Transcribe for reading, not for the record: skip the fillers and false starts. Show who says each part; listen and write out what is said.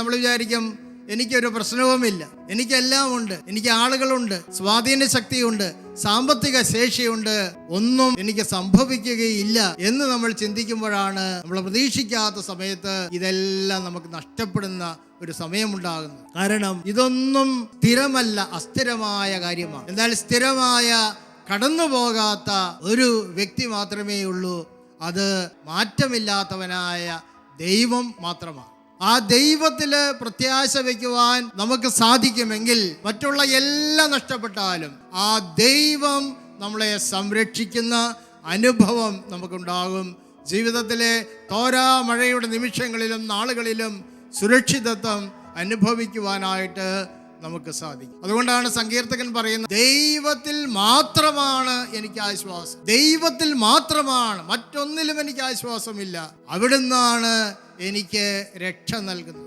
Speaker 1: നമ്മൾ വിചാരിക്കും എനിക്കൊരു പ്രശ്നവുമില്ല, എനിക്കെല്ലാം ഉണ്ട്, എനിക്ക് ആളുകളുണ്ട്, സ്വാധീന ശക്തിയുണ്ട്, സാമ്പത്തിക ശേഷിയുണ്ട്, ഒന്നും എനിക്ക് സംഭവിക്കുകയില്ല എന്ന് നമ്മൾ ചിന്തിക്കുമ്പോഴാണ് നമ്മൾ പ്രതീക്ഷിക്കാത്ത സമയത്ത് ഇതെല്ലാം നമുക്ക് നഷ്ടപ്പെടുന്ന ഒരു സമയമുണ്ടാകുന്നത്. കാരണം ഇതൊന്നും സ്ഥിരമല്ല, അസ്ഥിരമായ കാര്യമാണ്. എന്നാൽ സ്ഥിരമായ കടന്നു പോകാത്ത ഒരു വ്യക്തി മാത്രമേ ഉള്ളൂ, അത് മാറ്റമില്ലാത്തവനായ ദൈവം മാത്രമാണ്. ആ ദൈവത്തിൽ പ്രത്യാശ വയ്ക്കുവാൻ നമുക്ക് സാധിക്കുമെങ്കിൽ മറ്റുള്ള എല്ലാം നഷ്ടപ്പെട്ടാലും ആ ദൈവം നമ്മളെ സംരക്ഷിക്കുന്ന അനുഭവം നമുക്കുണ്ടാകും. ജീവിതത്തിലെ തോരാ മഴയുടെ നിമിഷങ്ങളിലും നാളുകളിലും സുരക്ഷിതത്വം അനുഭവിക്കുവാനായിട്ട് നമുക്ക് സാധിക്കും. അതുകൊണ്ടാണ് സങ്കീർത്തകൻ പറയുന്നത്, ദൈവത്തിൽ മാത്രമാണ് എനിക്ക് ആശ്വാസം, ദൈവത്തിൽ മാത്രമാണ്, മറ്റൊന്നിലും എനിക്ക് ആശ്വാസമില്ല, അവിടുന്നാണ് എനിക്ക് രക്ഷ നൽകുന്നത്.